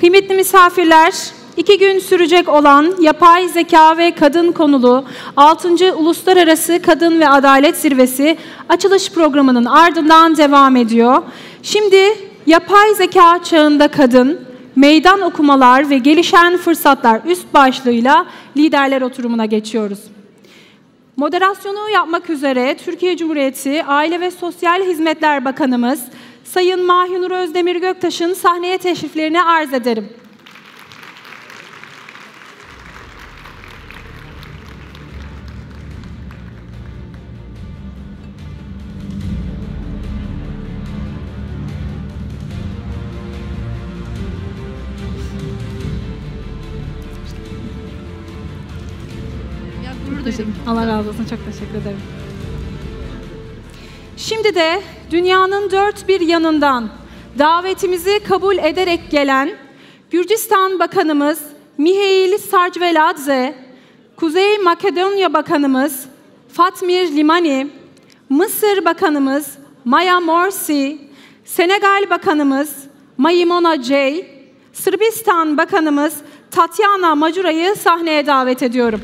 Kıymetli misafirler, 2 gün sürecek olan Yapay Zeka ve Kadın konulu 6. Uluslararası Kadın ve Adalet Zirvesi açılış programının ardından devam ediyor. Şimdi Yapay Zeka çağında kadın, meydan okumalar ve gelişen fırsatlar üst başlığıyla Liderler Oturumuna geçiyoruz. Moderasyonu yapmak üzere Türkiye Cumhuriyeti Aile ve Sosyal Hizmetler Bakanımız Sayın Mahinur Özdemir Göktaş'ın sahneye teşriflerini arz ederim. Allah razı olsun, çok teşekkür ederim. Şimdi de dünyanın dört bir yanından davetimizi kabul ederek gelen Gürcistan Bakanımız Mihail Sarcveladze, Kuzey Makedonya Bakanımız Fatmir Limani, Mısır Bakanımız Maya Morsi, Senegal Bakanımız Maimona J, Sırbistan Bakanımız Tatyana Majura'yı sahneye davet ediyorum.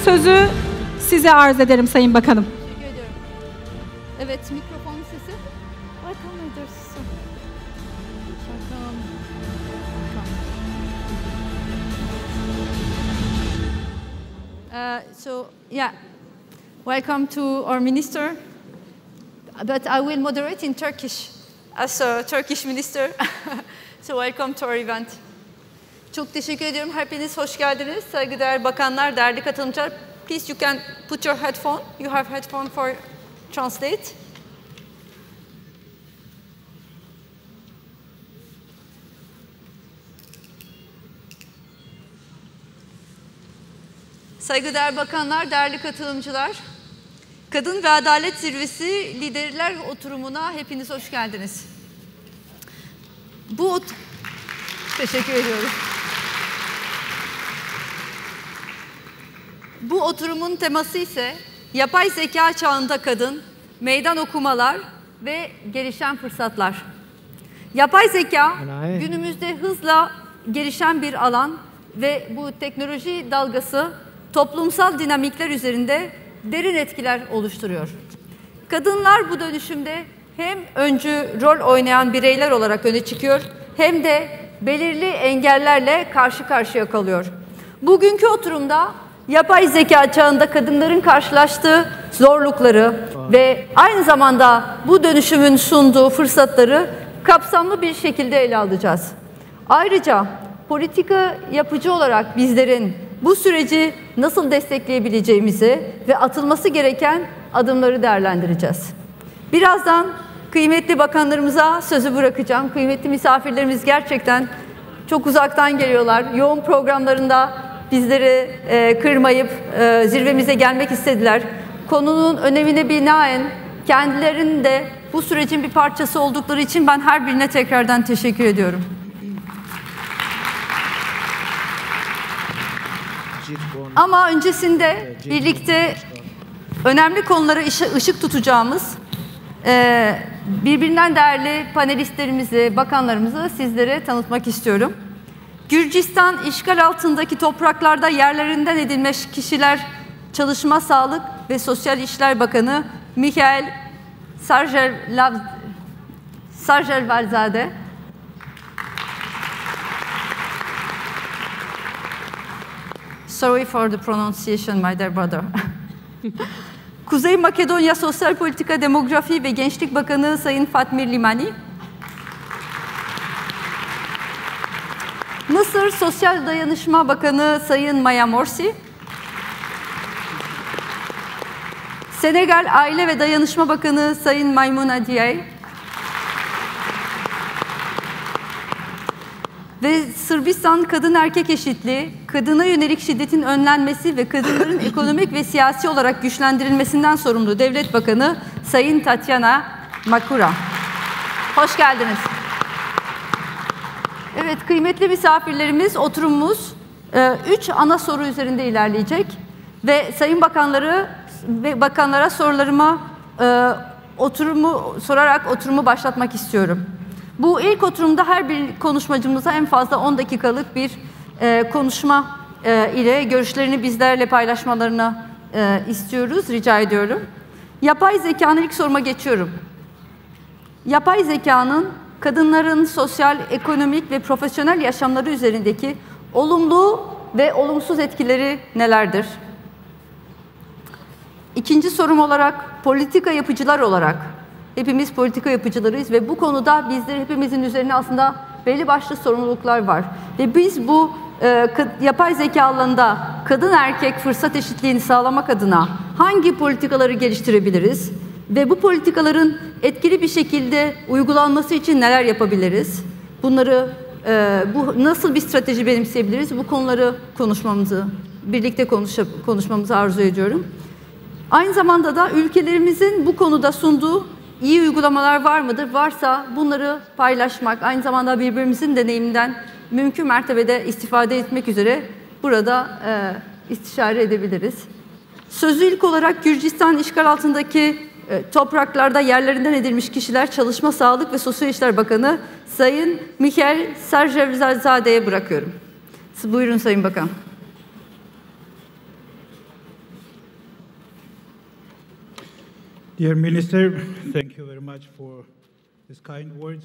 Sözü size arz ederim Sayın Bakanım. Teşekkür ediyorum. Evet, mikrofon sesi. So, yeah, welcome to our minister. But I will moderate in Turkish as a Turkish minister. So, welcome to our event. Çok teşekkür ediyorum. Hepiniz hoş geldiniz. Saygıdeğer bakanlar, değerli katılımcılar. Please, you can put your headphone. You have headphone for translate. Saygıdeğer bakanlar, değerli katılımcılar. Kadın ve Adalet Zirvesi Liderler Oturumuna hepiniz hoş geldiniz. Teşekkür ediyorum. Bu oturumun teması ise yapay zeka çağında kadın, meydan okumalar ve gelişen fırsatlar. Yapay zeka günümüzde hızla gelişen bir alan ve bu teknoloji dalgası toplumsal dinamikler üzerinde derin etkiler oluşturuyor. Kadınlar bu dönüşümde hem öncü rol oynayan bireyler olarak öne çıkıyor hem de belirli engellerle karşı karşıya kalıyor. Bugünkü oturumda yapay zeka çağında kadınların karşılaştığı zorlukları ve aynı zamanda bu dönüşümün sunduğu fırsatları kapsamlı bir şekilde ele alacağız. Ayrıca politika yapıcı olarak bizlerin bu süreci nasıl destekleyebileceğimizi ve atılması gereken adımları değerlendireceğiz. Birazdan kıymetli bakanlarımıza sözü bırakacağım. Kıymetli misafirlerimiz gerçekten çok uzaktan geliyorlar. Yoğun programlarında bizleri kırmayıp zirvemize gelmek istediler. Konunun önemine binaen kendilerinin de bu sürecin bir parçası oldukları için ben her birine tekrardan teşekkür ediyorum. Ama öncesinde birlikte önemli konulara ışık tutacağımız birbirinden değerli panelistlerimizi, bakanlarımızı sizlere tanıtmak istiyorum. Gürcistan işgal altındaki topraklarda yerlerinden edilmiş kişiler Çalışma, Sağlık ve Sosyal İşler Bakanı Mihail Sarcveladze. Sorry for the pronunciation, my dear brother. Kuzey Makedonya Sosyal Politika, Demografi ve Gençlik Bakanı Sayın Fatmir Limani. Mısır Sosyal Dayanışma Bakanı Sayın Maya Morsi. Senegal Aile ve Dayanışma Bakanı Sayın Maimona J. Ve Sırbistan Kadın Erkek Eşitliği, kadına yönelik şiddetin önlenmesi ve kadınların ekonomik ve siyasi olarak güçlendirilmesinden sorumlu Devlet Bakanı Sayın Tatyana Majura. Hoş geldiniz. Evet, kıymetli misafirlerimiz, oturumumuz 3 ana soru üzerinde ilerleyecek ve sayın bakanları ve bakanlara sorularıma sorarak oturumu başlatmak istiyorum. Bu ilk oturumda her bir konuşmacımıza en fazla 10 dakikalık bir konuşma ile görüşlerini bizlerle paylaşmalarını istiyoruz, rica ediyorum. Yapay zekanın ilk soruma geçiyorum. Yapay zekanın kadınların sosyal, ekonomik ve profesyonel yaşamları üzerindeki olumlu ve olumsuz etkileri nelerdir? İkinci sorum olarak, politika yapıcılar olarak, hepimiz politika yapıcılarıyız ve bu konuda bizler hepimizin üzerine aslında belli başlı sorumluluklar var. Ve biz bu yapay zeka alanında kadın erkek fırsat eşitliğini sağlamak adına hangi politikaları geliştirebiliriz? Ve bu politikaların etkili bir şekilde uygulanması için neler yapabiliriz? Bunları nasıl bir strateji benimseyebiliriz? Bu konuları birlikte konuşmamızı arzu ediyorum. Aynı zamanda da ülkelerimizin bu konuda sunduğu iyi uygulamalar var mıdır? Varsa bunları paylaşmak, aynı zamanda birbirimizin deneyiminden mümkün mertebede istifade etmek üzere burada istişare edebiliriz. Sözü ilk olarak Gürcistan işgal altındaki topraklarda yerlerinden edilmiş kişiler Çalışma, Sağlık ve Sosyal İşler Bakanı Sayın Mikhail Serjevzade'ye bırakıyorum. Buyurun Sayın Bakan. Dear Minister, thank you very much for these kind words.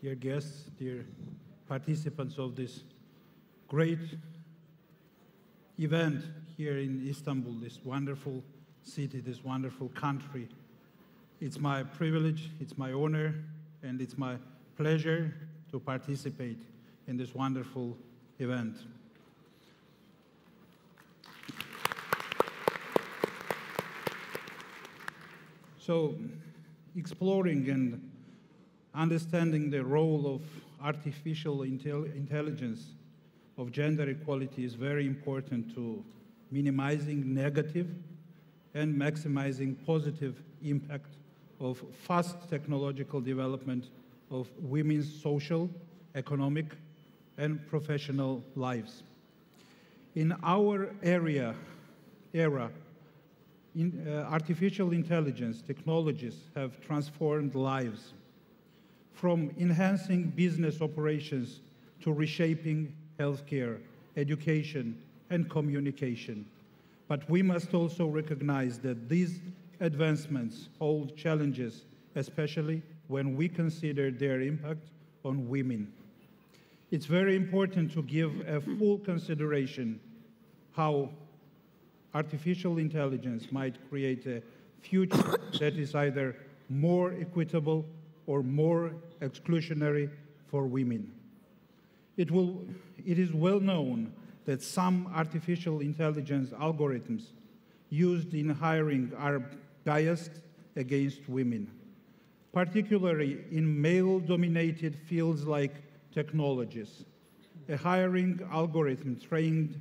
Dear guests, dear participants of this great event here in Istanbul, this wonderful city, this wonderful country. It's my privilege, it's my honor, and it's my pleasure to participate in this wonderful event. So, exploring and understanding the role of artificial intelligence of gender equality is very important to minimizing negative and maximizing positive impact of fast technological development of women's social, economic, and professional lives. In our era, artificial intelligence technologies have transformed lives, from enhancing business operations to reshaping healthcare, education, and communication. But we must also recognize that these advancements hold challenges, especially when we consider their impact on women. It's very important to give a full consideration how artificial intelligence might create a future that is either more equitable or more exclusionary for women. It is well known that some artificial intelligence algorithms used in hiring are biased against women, particularly in male-dominated fields like technologies. A hiring algorithm trained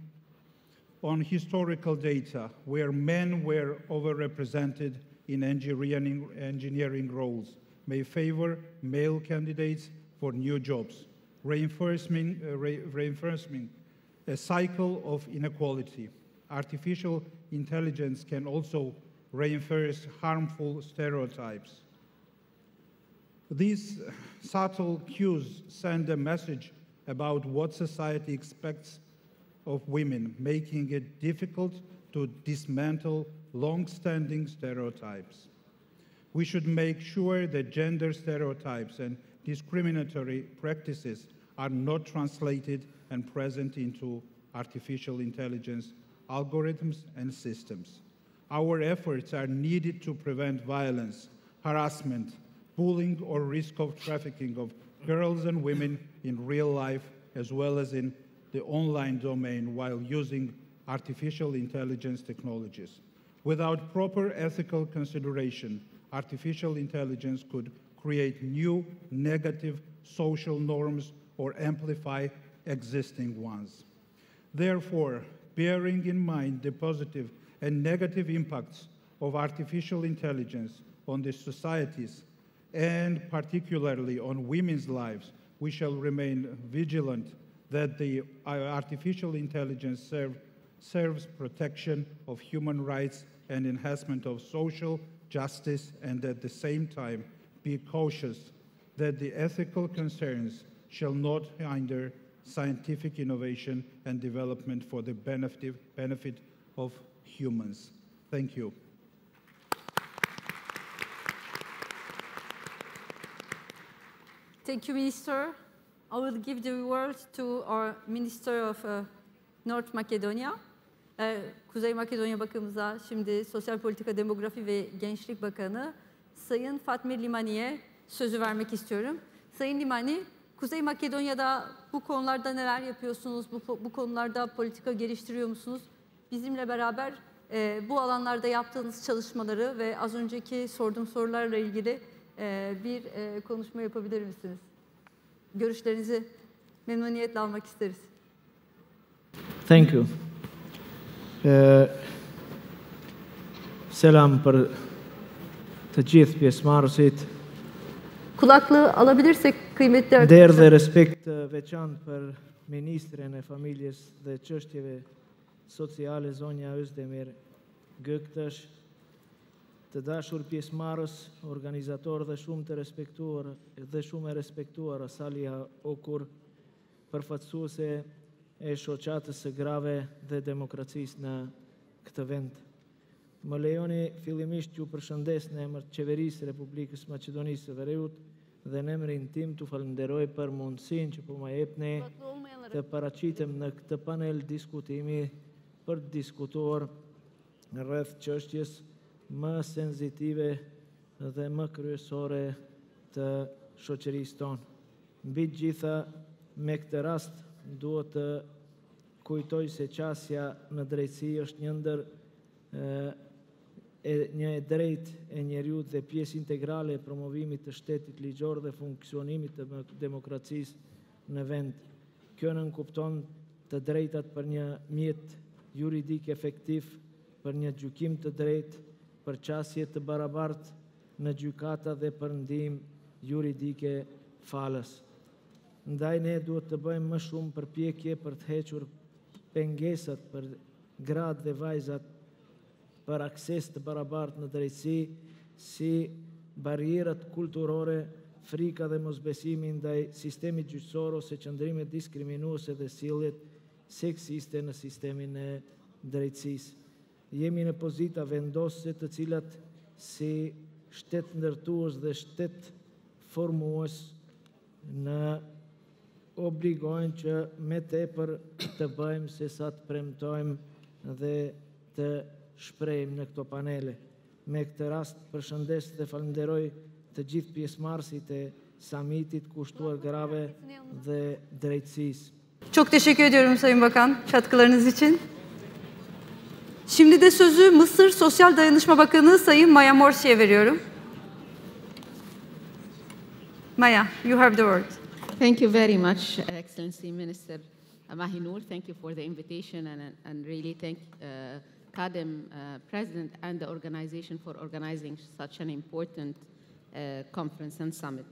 on historical data where men were overrepresented in engineering roles may favor male candidates for new jobs, reinforcing a cycle of inequality. Artificial intelligence can also reinforce harmful stereotypes. These subtle cues send a message about what society expects of women, making it difficult to dismantle long-standing stereotypes. We should make sure that gender stereotypes and discriminatory practices are not translated and present into artificial intelligence algorithms and systems. Our efforts are needed to prevent violence, harassment, bullying, or risk of trafficking of girls and women in real life as well as in the online domain while using artificial intelligence technologies. Without proper ethical consideration, artificial intelligence could create new negative social norms or amplify existing ones. Therefore, bearing in mind the positive and negative impacts of artificial intelligence on the societies and particularly on women's lives, we shall remain vigilant that the artificial intelligence serves protection of human rights and enhancement of social justice, and at the same time be cautious that the ethical concerns shall not hinder scientific innovation and development for the benefit of humans. Thank you. Thank you, Minister. I will give the word to our Minister of North Macedonia. Kuzey Makedonya Bakanımıza şimdi Sosyal Politika, Demografi ve Gençlik Bakanı Sayın Fatmir Limani'ye sözü vermek istiyorum. Sayın Limani, Kuzey Makedonya'da bu konularda neler yapıyorsunuz? Bu konularda politika geliştiriyor musunuz? Bizimle beraber bu alanlarda yaptığınız çalışmaları ve az önceki sorduğum sorularla ilgili bir konuşma yapabilir misiniz? Görüşlerinizi memnuniyetle almak isteriz. Thank you. Selam për të gjithë pjesëmarrësit. Kulaklığı alabilirsek kıymetli arkadaşlar. Derë dhe respekt veçantë për Ministren e Familjes dhe Çështjeve Sociale Zonja Özdemir Göktash, të dashur pjesëmarrës, organizator dhe shumë të respektuar dhe shumë e respektuar Saliha Okur, përfaqësuese e shoqatës së grave dhe demokracisë në këtë vend. Më lejoni fillimisht ju përshëndes në emër të Qeverisë Republikës Maqedonisë së Veriut dhe në emrin tim t'u falenderoj për mundësinë që po më jepni të paraqitem në këtë panel diskutimi për të diskutuar rreth çështjes më senzitive dhe më kryesore të shoqërisë tonë. Mbi të gjitha, me këtë rast duhet të kujtoj se qasja në drejtësi është një e drejtë e njeriut dhe pjesë integrale e promovimit të shtetit ligjor dhe funksionimit të demokracisë në vend. Kjo nënkupton të drejtat për një mjet juridik efektiv, për një gjykim të drejtë, për qasje të barabartë në gjykata dhe për ndihmë juridike falës. Ndaj ne duhet të bëjmë më shumë përpjekje për të hequr pengesat për gratë dhe vajzat për akses të barabartë në drejtësi, si barierat kulturore, frika dhe mosbesimi ndaj sistemit gjyqësor ose qëndrime diskriminuese dhe sjelljet seksiste në sistemin e drejtësisë. Jemi në pozita vendosëse të cilat si shtet ndërtues dhe shtet formues në obligojnë që me tepër të bëjmë se sa të premtojmë dhe të shprehim në këto panele. Me këtë rast përshëndes dhe falenderoj të gjithë pjesëmarrësit e summitit kushtuar grave dhe drejtësisë. Çok teşekkür ediyorum Sayın Bakan katkılarınız için. Şimdi de sözü Mısır Sosyal Dayanışma Bakanı Sayın Maya Morsi'ye veriyorum. Maya, you have the word. Thank you very much, Excellency Minister Mahinur. Thank you for the invitation and really thank CADEM President and the organization for organizing such an important conference and summit.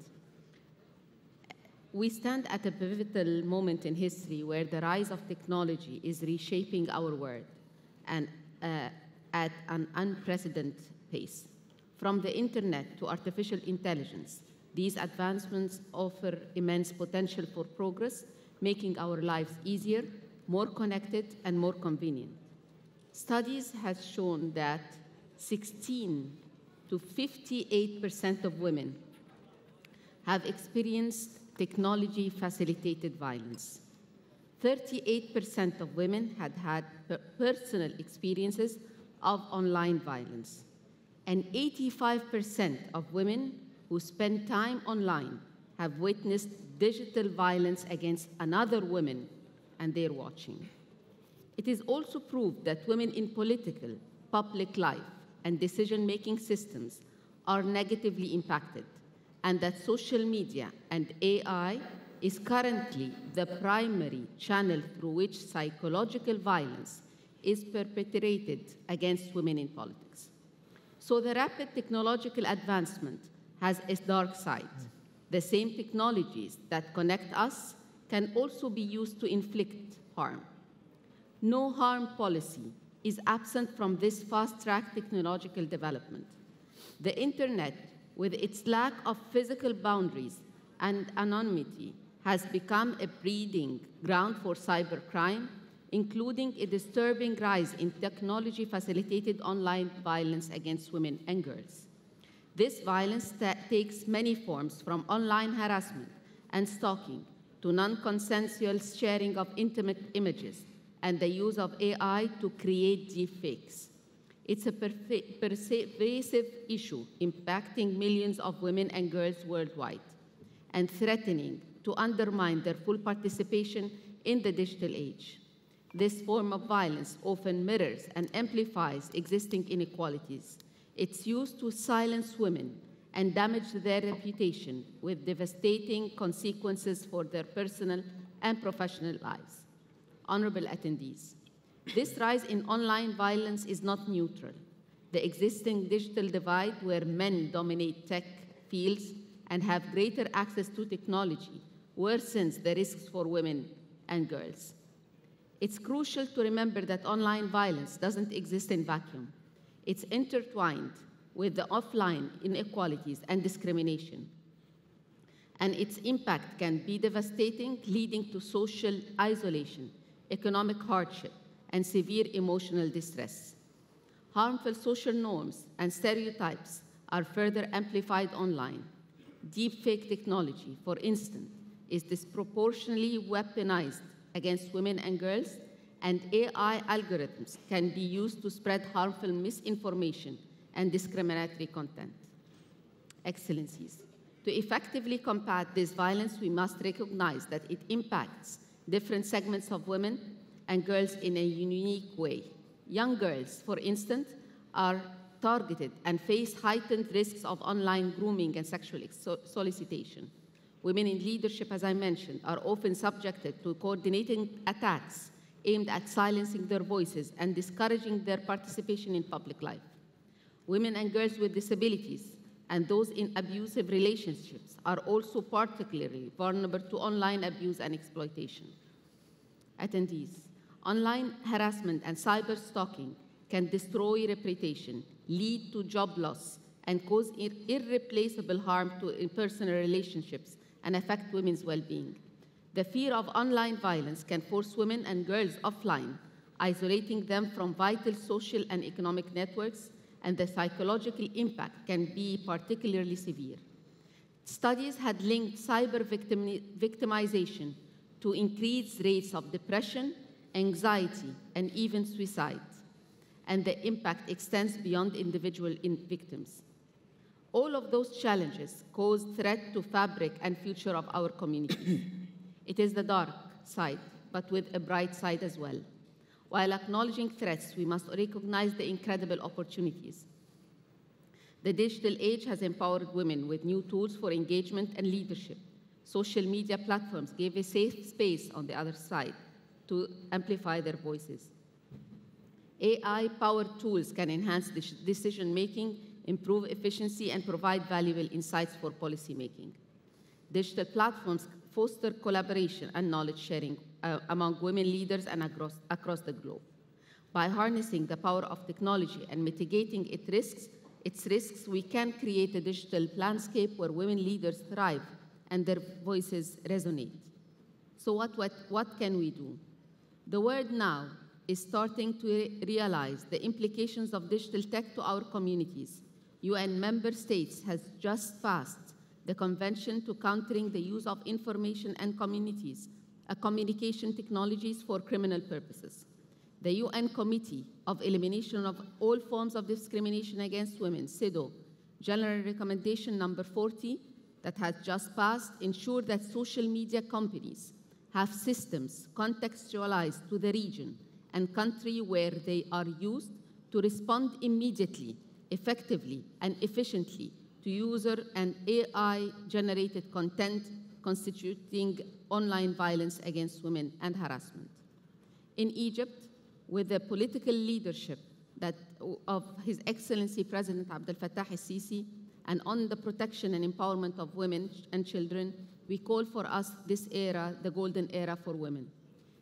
We stand at a pivotal moment in history where the rise of technology is reshaping our world and at an unprecedented pace. From the internet to artificial intelligence, these advancements offer immense potential for progress, making our lives easier, more connected, and more convenient. Studies have shown that 16 to 58% of women have experienced technology-facilitated violence. 38% of women had had personal experiences of online violence. And 85% of women who spend time online have witnessed digital violence against another woman, and they're watching. It is also proved that women in political, public life, and decision-making systems are negatively impacted, and that social media and AI is currently the primary channel through which psychological violence is perpetrated against women in politics. So the rapid technological advancement has a dark side. The same technologies that connect us can also be used to inflict harm. No harm policy is absent from this fast-track technological development. The internet, with its lack of physical boundaries and anonymity, has become a breeding ground for cybercrime, including a disturbing rise in technology-facilitated online violence against women and girls. This violence takes many forms, from online harassment and stalking to non-consensual sharing of intimate images and the use of AI to create deepfakes. It's a pervasive issue impacting millions of women and girls worldwide and threatening to undermine their full participation in the digital age. This form of violence often mirrors and amplifies existing inequalities. It's used to silence women and damage their reputation with devastating consequences for their personal and professional lives. Honorable attendees, this rise in online violence is not neutral. The existing digital divide, where men dominate tech fields and have greater access to technology, worsens the risks for women and girls. It's crucial to remember that online violence doesn't exist in vacuum. It's intertwined with the offline inequalities and discrimination. And its impact can be devastating, leading to social isolation, economic hardship, and severe emotional distress. Harmful social norms and stereotypes are further amplified online. Deepfake technology, for instance, is disproportionately weaponized against women and girls, and AI algorithms can be used to spread harmful misinformation and discriminatory content. Excellencies, to effectively combat this violence, we must recognize that it impacts different segments of women and girls in a unique way. Young girls, for instance, are targeted and face heightened risks of online grooming and sexual solicitation. Women in leadership, as I mentioned, are often subjected to coordinating attacks aimed at silencing their voices and discouraging their participation in public life. Women and girls with disabilities and those in abusive relationships are also particularly vulnerable to online abuse and exploitation. Attendees, online harassment and cyber stalking can destroy reputation, lead to job loss, and cause irreplaceable harm to personal relationships and affect women's well-being. The fear of online violence can force women and girls offline, isolating them from vital social and economic networks, and the psychological impact can be particularly severe. Studies had linked cyber victimization to increased rates of depression, anxiety, and even suicide, and the impact extends beyond individual victims. All of those challenges cause threat to fabric and future of our communities. It is the dark side, but with a bright side as well. While acknowledging threats, we must recognize the incredible opportunities. The digital age has empowered women with new tools for engagement and leadership. Social media platforms gave a safe space on the other side to amplify their voices. AI-powered tools can enhance decision-making, improve efficiency, and provide valuable insights for policymaking. Digital platforms foster collaboration and knowledge sharing among women leaders and across the globe. By harnessing the power of technology and mitigating its risks, we can create a digital landscape where women leaders thrive and their voices resonate. So what can we do? The world now is starting to realize the implications of digital tech to our communities. UN member states has just passed the Convention to Countering the Use of Information and Communication Technologies for Criminal Purposes. The UN Committee of Elimination of All Forms of Discrimination Against Women, CEDAW, General Recommendation number 40, that has just passed, ensure that social media companies have systems contextualized to the region and country where they are used to respond immediately, effectively, and efficiently to user and AI-generated content constituting online violence against women and harassment. In Egypt, with the political leadership of His Excellency President Abdel Fattah el-Sisi and on the protection and empowerment of women and children, we call for us this era the golden era for women.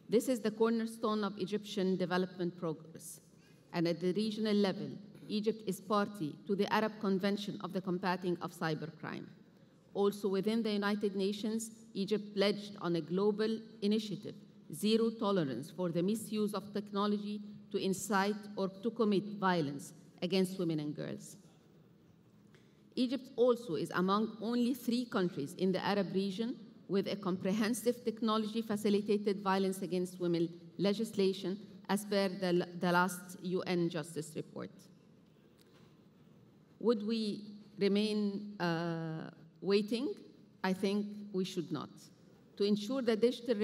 This is the cornerstone of Egyptian development progress. And at the regional level, Egypt is party to the Arab Convention of the Combating of Cybercrime. Also within the United Nations, Egypt pledged on a global initiative, zero tolerance for the misuse of technology to incite or to commit violence against women and girls. Egypt also is among only 3 countries in the Arab region with a comprehensive technology-facilitated violence against women legislation as per the last UN Justice Report. Would we remain waiting? I think we should not. To ensure the digital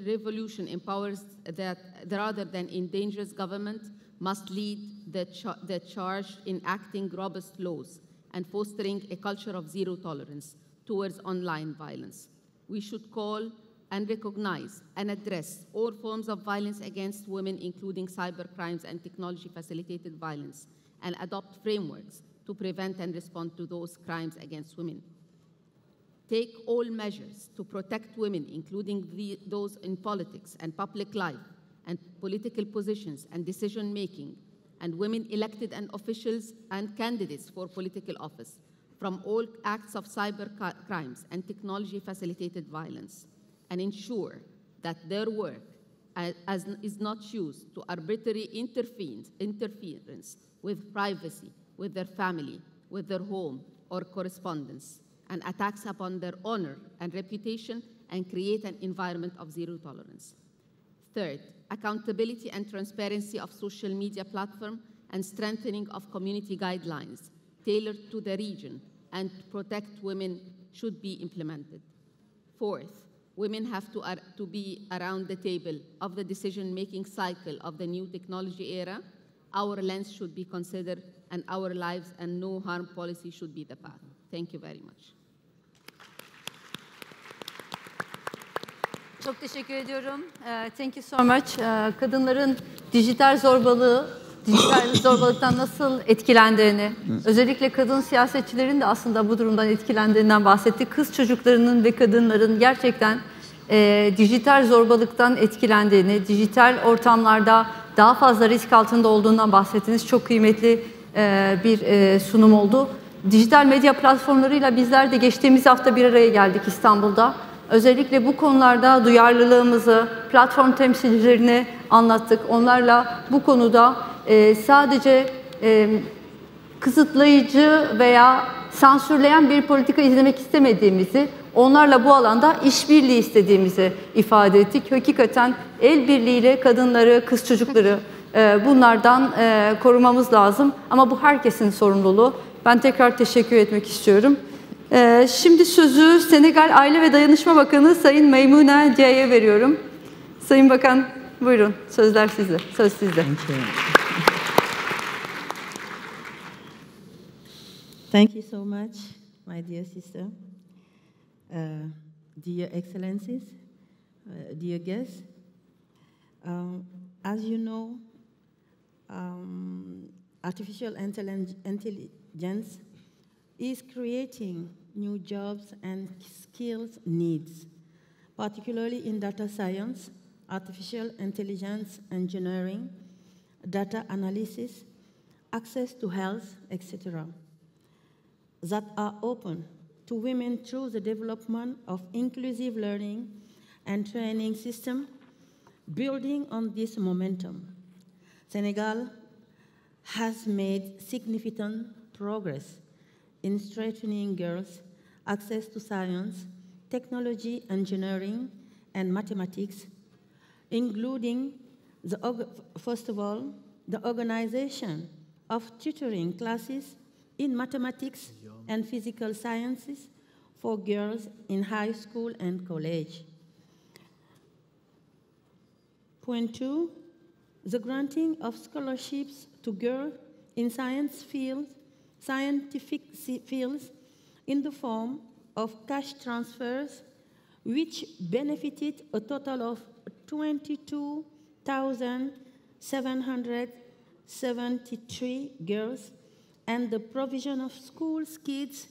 revolution empowers that rather than endangers government must lead the charge in acting robust laws and fostering a culture of zero tolerance towards online violence. We should call and recognize and address all forms of violence against women, including cybercrimes and technology-facilitated violence, and adopt frameworks to prevent and respond to those crimes against women. Take all measures to protect women, including those in politics and public life and political positions and decision-making, and women elected and officials and candidates for political office from all acts of cyber crimes and technology-facilitated violence, and ensure that their work is not used to arbitrary interference with privacy, with their family, with their home or correspondence, and attacks upon their honor and reputation, and create an environment of zero tolerance. Third, accountability and transparency of social media platforms and strengthening of community guidelines tailored to the region and to protect women should be implemented. Fourth, women have to be around the table of the decision-making cycle of the new technology era. Our lens should be considered, and our lives and no harm policy should be the path. Thank you very much. Çok teşekkür ediyorum. Thank you so much. Kadınların dijital zorbalıktan nasıl etkilendiğini, özellikle kadın siyasetçilerin de aslında bu durumdan etkilendiğinden bahsettik. Kız çocuklarının ve kadınların gerçekten dijital zorbalıktan etkilendiğini, dijital ortamlarda daha fazla risk altında olduğundan bahsettiniz. Çok kıymetli bir sunum oldu. Dijital medya platformlarıyla bizler de geçtiğimiz hafta bir araya geldik İstanbul'da. Özellikle bu konularda duyarlılığımızı, platform temsilcilerine anlattık. Onlarla bu konuda sadece kısıtlayıcı veya sansürleyen bir politika izlemek istemediğimizi, onlarla bu alanda işbirliği istediğimizi ifade ettik. Hakikaten el birliğiyle kadınları, kız çocukları bunlardan korumamız lazım. Ama bu herkesin sorumluluğu. Ben tekrar teşekkür etmek istiyorum. Şimdi sözü Senegal Aile ve Dayanışma Bakanı Sayın Meymuna Diye'ye veriyorum. Sayın Bakan, buyurun. Sözler sizde. Söz sizde. Thank you so much, my dear sister. Dear Excellencies, dear guests. As you know, artificial intelligence is creating new jobs and skills needs, particularly in data science, artificial intelligence engineering, data analysis, access to health, etc., that are open to women through the development of inclusive learning and training system. Building on this momentum, Senegal has made significant progress in strengthening girls' access to science, technology, engineering, and mathematics, including, first of all, the organization of tutoring classes in mathematics and physical sciences for girls in high school and college. Point 2, the granting of scholarships to girls in scientific fields in the form of cash transfers, which benefited a total of 22,773 girls and the provision of schools, kits,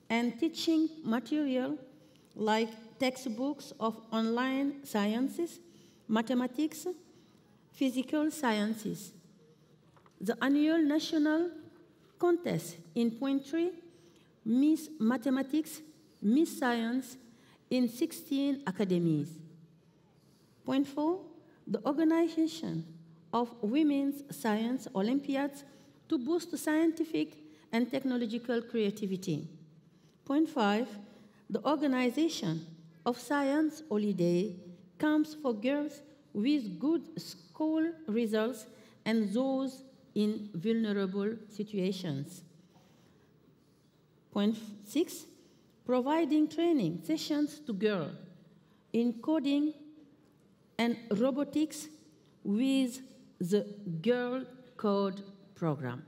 and teaching material like textbooks of online sciences, mathematics, physical sciences. The annual national contest in poetry, Miss Mathematics, Miss Science in 16 academies. Point 4, the organization of Women's Science Olympiads to boost scientific and technological creativity. Point 5, the organization of Science Holiday camps for girls with good school results and those in vulnerable situations. Point 6, providing training sessions to girls in coding and robotics with the Girl Code program.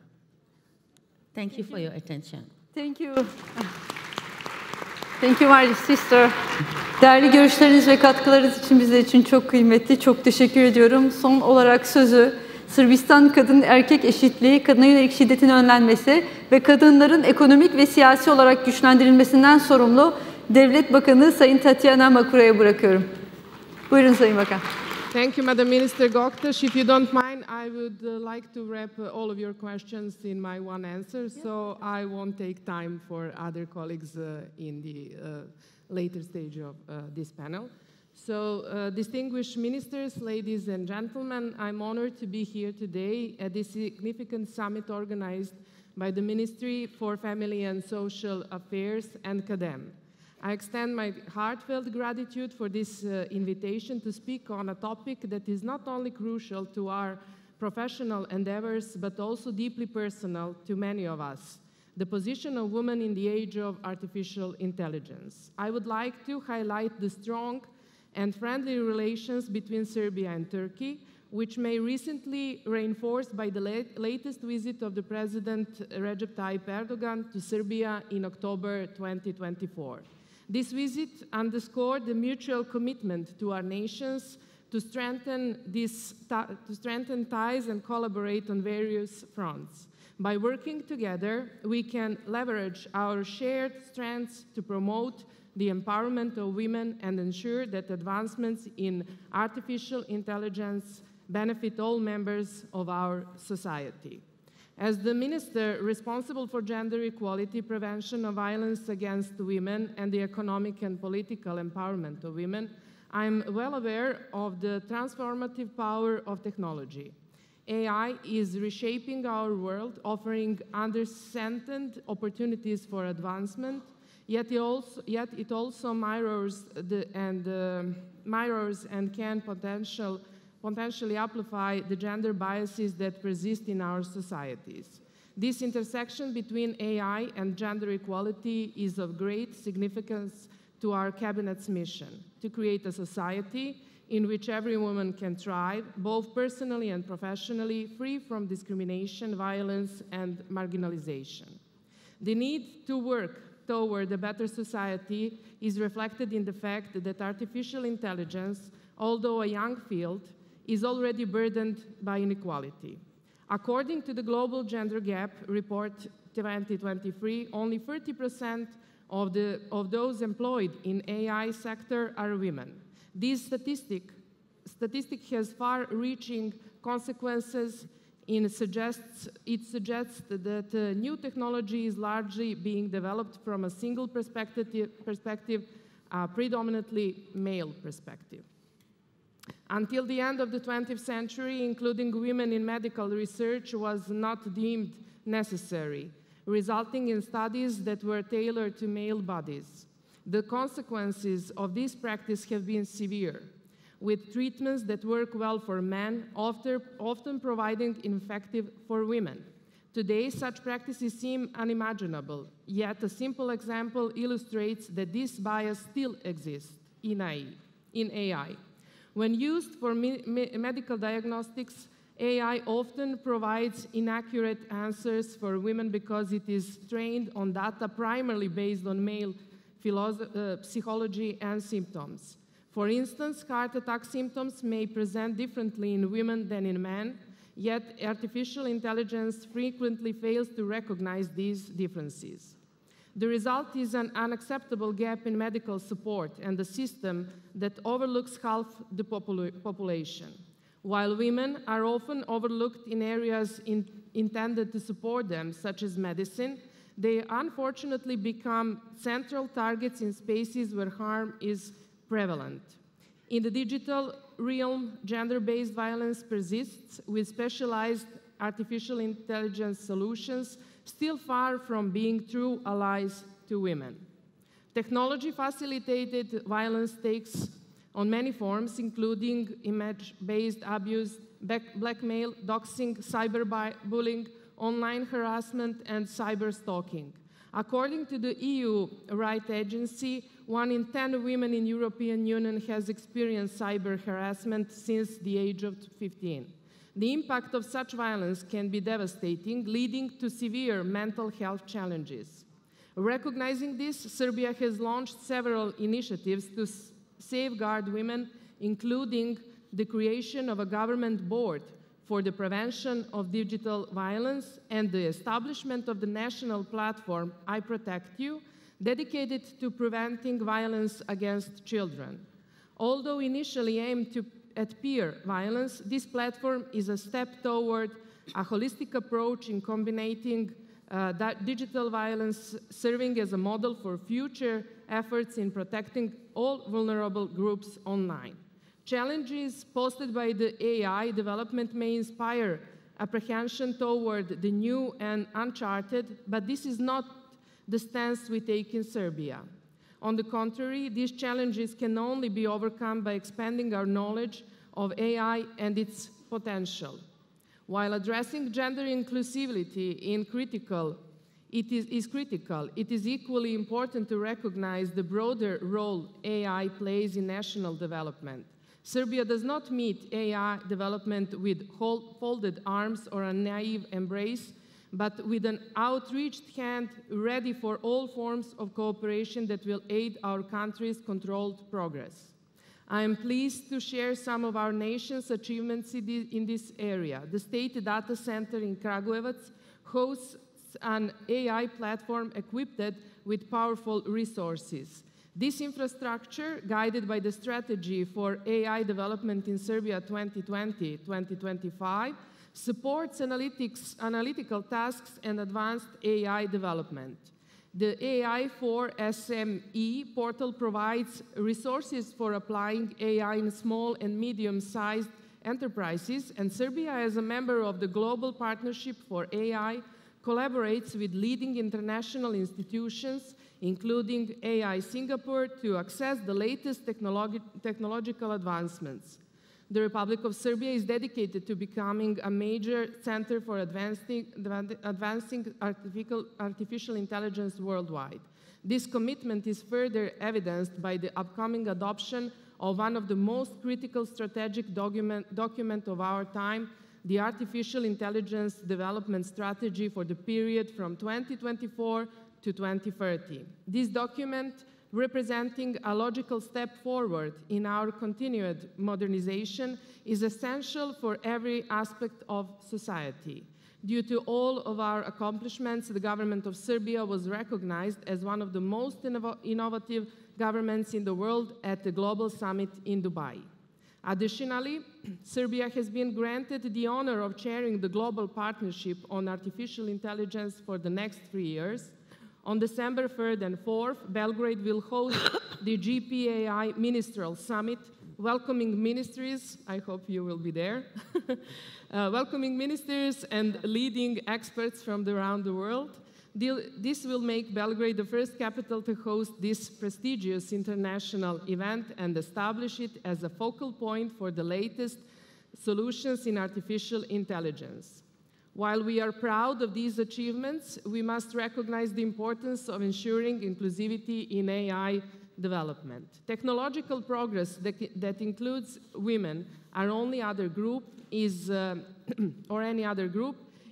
Thank you for your attention. Thank you. Thank you, my sister. Değerli görüşleriniz ve katkılarınız için bizler için çok kıymetli. Çok teşekkür ediyorum. Son olarak sözü Sırbistan kadın erkek eşitliği, kadına yönelik şiddetin önlenmesi ve kadınların ekonomik ve siyasi olarak güçlendirilmesinden sorumlu Devlet Bakanı Sayın Tatiana Makura'ya bırakıyorum. Buyurun Sayın Bakan. Thank you, Madam Minister Göktaş. If you don't mind, I would like to wrap all of your questions in my one answer, so I won't take time for other colleagues in the later stage of this panel. So, distinguished ministers, ladies and gentlemen, I'm honored to be here today at this significant summit organized by the Ministry for Family and Social Affairs and CADEM. I extend my heartfelt gratitude for this invitation to speak on a topic that is not only crucial to our professional endeavors, but also deeply personal to many of us, the position of women in the age of artificial intelligence. I would like to highlight the strong and friendly relations between Serbia and Turkey, which may recently reinforced by the latest visit of the President Recep Tayyip Erdogan to Serbia in October 2024. This visit underscored the mutual commitment to our nations to strengthen ties and collaborate on various fronts. By working together, we can leverage our shared strengths to promote the empowerment of women and ensure that advancements in artificial intelligence benefit all members of our society. As the Minister responsible for gender equality, prevention of violence against women, and the economic and political empowerment of women, I'm well aware of the transformative power of technology. AI is reshaping our world, offering unprecedented opportunities for advancement, yet it also mirrors and can potentially amplify the gender biases that persist in our societies. This intersection between AI and gender equality is of great significance to our Cabinet's mission, to create a society in which every woman can thrive, both personally and professionally, free from discrimination, violence, and marginalization. The need to work toward a better society is reflected in the fact that artificial intelligence, although a young field, is already burdened by inequality. According to the Global Gender Gap Report 2023, only 30% of those employed in AI sector are women. This statistic has far-reaching consequences. It suggests that new technology is largely being developed from a single perspective, predominantly male perspective. Until the end of the 20th century, including women in medical research was not deemed necessary, resulting in studies that were tailored to male bodies. The consequences of this practice have been severe, with treatments that work well for men, often proving ineffective for women. Today, such practices seem unimaginable, yet a simple example illustrates that this bias still exists in AI. When used for medical diagnostics, AI often provides inaccurate answers for women because it is trained on data primarily based on male psychology and symptoms. For instance, heart attack symptoms may present differently in women than in men, Yet artificial intelligence frequently fails to recognize these differences. The result is an unacceptable gap in medical support and a system that overlooks half the population. While women are often overlooked in areas intended to support them, such as medicine, they unfortunately become central targets in spaces where harm is prevalent. In the digital realm, gender-based violence persists, with specialized artificial intelligence solutions still far from being true allies to women. Technology-facilitated violence takes on many forms, including image-based abuse, blackmail, doxing, cyberbullying, online harassment, and cyberstalking. According to the EU Rights Agency, 1 in 10 women in the European Union has experienced cyber harassment since the age of 15. The impact of such violence can be devastating, leading to severe mental health challenges. Recognizing this, Serbia has launched several initiatives to safeguard women, including the creation of a government board for the prevention of digital violence and the establishment of the national platform I Protect You, dedicated to preventing violence against children. Although initially aimed at peer violence, this platform is a step toward a holistic approach in combating digital violence, serving as a model for future efforts in protecting all vulnerable groups online. Challenges posed by the AI development may inspire apprehension toward the new and uncharted, but this is not the stance we take in Serbia. On the contrary, these challenges can only be overcome by expanding our knowledge of AI and its potential. While addressing gender inclusivity is critical, it is equally important to recognize the broader role AI plays in national development. Serbia does not meet AI development with folded arms or a naive embrace, but with an outreached hand ready for all forms of cooperation that will aid our country's controlled progress. I am pleased to share some of our nation's achievements in this area. The State Data Center in Kragujevac hosts an AI platform equipped with powerful resources. This infrastructure, guided by the Strategy for AI Development in Serbia 2020-2025, supports analytical tasks and advanced AI development. The AI for SME portal provides resources for applying AI in small and medium-sized enterprises, and Serbia, as a member of the Global Partnership for AI, collaborates with leading international institutions, including AI Singapore, to access the latest technological advancements. The Republic of Serbia is dedicated to becoming a major center for advancing artificial intelligence worldwide. This commitment is further evidenced by the upcoming adoption of one of the most critical strategic document of our time, the Artificial Intelligence Development Strategy for the period from 2024 to 2030. This document, representing a logical step forward in our continued modernization, is essential for every aspect of society. Due to all of our accomplishments, the government of Serbia was recognized as one of the most innovative governments in the world at the Global Summit in Dubai. Additionally, Serbia has been granted the honor of chairing the Global Partnership on Artificial Intelligence for the next 3 years. On December 3rd and 4th, Belgrade will host the GPAI Ministerial Summit, welcoming ministries, I hope you will be there, welcoming ministers and leading experts from around the world. This will make Belgrade the first capital to host this prestigious international event and establish it as a focal point for the latest solutions in artificial intelligence. While we are proud of these achievements, we must recognize the importance of ensuring inclusivity in AI development. Technological progress that includes women or any other group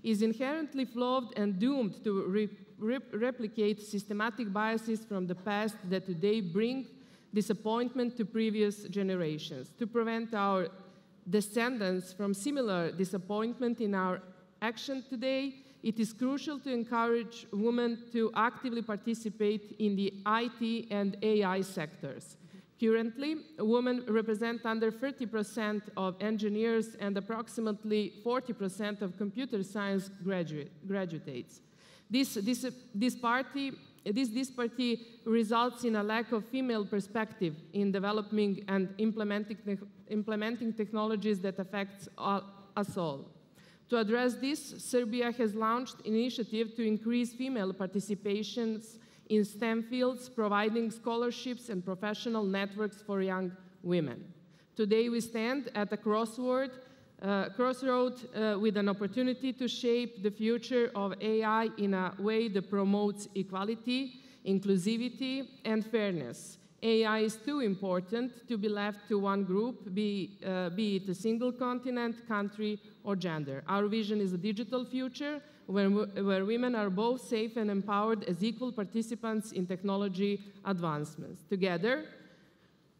is inherently flawed and doomed to replicate systematic biases from the past that today bring disappointment to previous generations. To prevent our descendants from similar disappointment in our action today, it is crucial to encourage women to actively participate in the IT and AI sectors. Currently, women represent under 30% of engineers and approximately 40% of computer science graduates. This disparity results in a lack of female perspective in developing and implementing technologies that affect us all. To address this, Serbia has launched an initiative to increase female participations in STEM fields, providing scholarships and professional networks for young women. Today we stand at a crossroad with an opportunity to shape the future of AI in a way that promotes equality, inclusivity, and fairness. AI is too important to be left to one group, be it a single continent, country, or gender. Our vision is a digital future where women are both safe and empowered as equal participants in technology advancements. Together,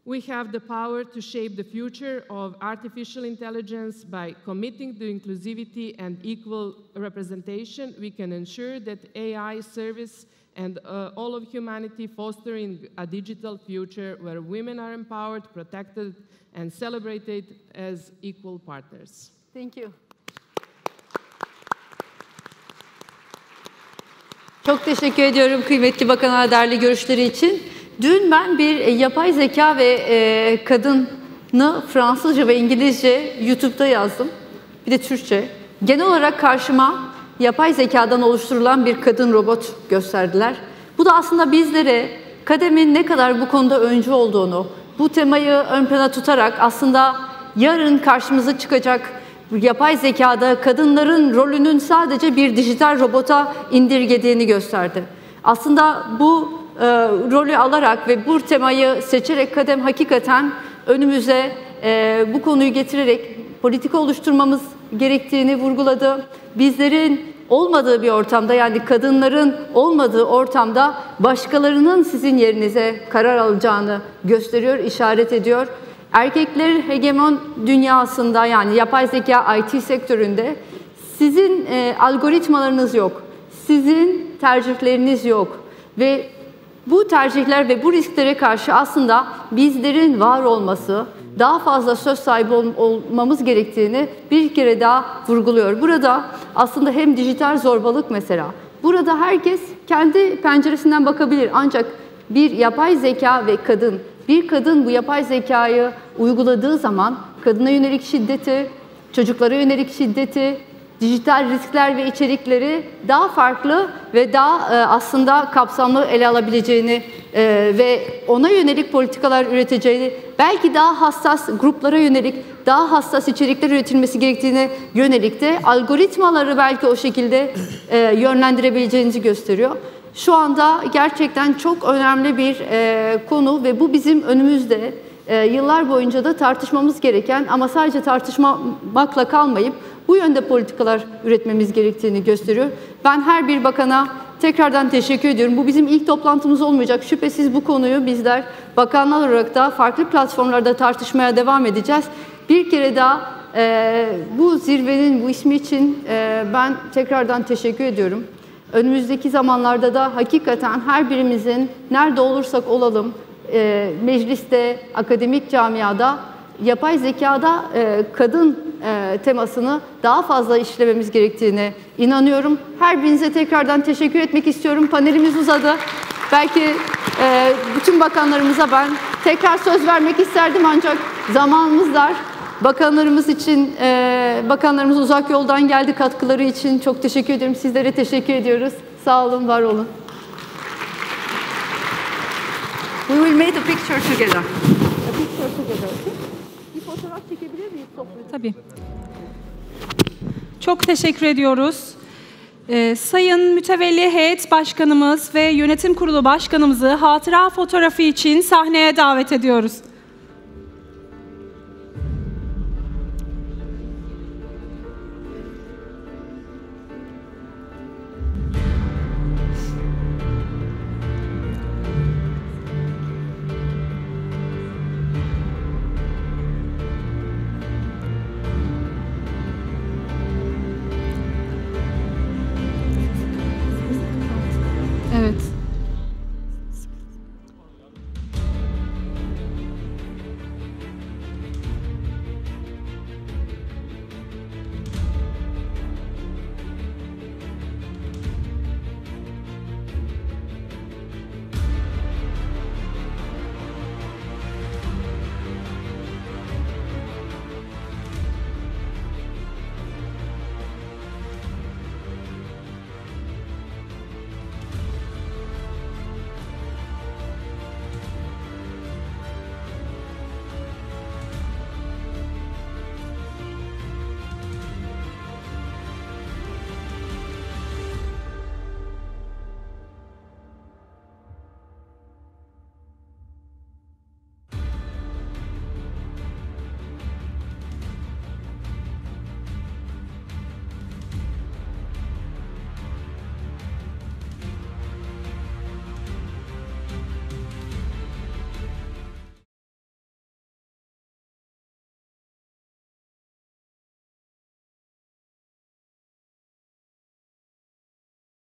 we have the power to shape the future of artificial intelligence. By committing to inclusivity and equal representation, we can ensure that AI service and all of humanity, fostering a digital future where women are empowered, protected, and celebrated as equal partners. Thank you. Çok teşekkür ediyorum kıymetli bakanlar değerli görüşleri için. Dün ben bir yapay zeka ve kadını Fransızca ve İngilizce YouTube'da yazdım. Bir de Türkçe. Genel olarak karşıma yapay zekadan oluşturulan bir kadın robot gösterdiler. Bu da aslında bizlere kademin ne kadar bu konuda öncü olduğunu, bu temayı ön plana tutarak aslında yarın karşımıza çıkacak yapay zekada kadınların rolünün sadece bir dijital robota indirgediğini gösterdi. Aslında bu rolü alarak ve bu temayı seçerek kadem hakikaten önümüze bu konuyu getirerek politika oluşturmamız gerektiğini vurguladı. Bizlerin olmadığı bir ortamda, yani kadınların olmadığı ortamda başkalarının sizin yerinize karar alacağını gösteriyor, işaret ediyor. Erkekler hegemon dünyasında, yani yapay zeka IT sektöründe sizin algoritmalarınız yok, sizin tercihleriniz yok ve bu tercihler ve bu risklere karşı aslında bizlerin var olması, daha fazla söz sahibi olmamız gerektiğini bir kere daha vurguluyor. Burada aslında hem dijital zorbalık mesela, burada herkes kendi penceresinden bakabilir ancak bir yapay zeka ve kadın, bir kadın bu yapay zekayı uyguladığı zaman kadına yönelik şiddeti, çocuklara yönelik şiddeti, dijital riskler ve içerikleri daha farklı ve daha aslında kapsamlı ele alabileceğini ve ona yönelik politikalar üreteceğini, belki daha hassas gruplara yönelik daha hassas içerikler üretilmesi gerektiğine yönelik de algoritmaları belki o şekilde yönlendirebileceğinizi gösteriyor. Şu anda gerçekten çok önemli bir konu ve bu bizim önümüzde yıllar boyunca da tartışmamız gereken ama sadece tartışmakla kalmayıp bu yönde politikalar üretmemiz gerektiğini gösteriyor. Ben her bir bakana tekrardan teşekkür ediyorum. Bu bizim ilk toplantımız olmayacak. Şüphesiz bu konuyu bizler bakanlar olarak da farklı platformlarda tartışmaya devam edeceğiz. Bir kere daha bu zirvenin bu ismi için ben tekrardan teşekkür ediyorum. Önümüzdeki zamanlarda da hakikaten her birimizin nerede olursak olalım, mecliste, akademik camiada, yapay zekada kadın temasını daha fazla işlememiz gerektiğine inanıyorum. Her birinize tekrardan teşekkür etmek istiyorum. Panelimiz uzadı. Belki bütün bakanlarımıza ben tekrar söz vermek isterdim ancak zamanımız dar. Bakanlarımız için, bakanlarımız uzak yoldan geldi, katkıları için çok teşekkür ediyorum. Sizlere teşekkür ediyoruz. Sağ olun, var olun. We will make a picture together. A picture together. Bir fotoğraf çekebilir miyiz topluca? Tabii. Çok teşekkür ediyoruz. Sayın Mütevelli Heyet Başkanımız ve Yönetim Kurulu Başkanımızı hatıra fotoğrafı için sahneye davet ediyoruz.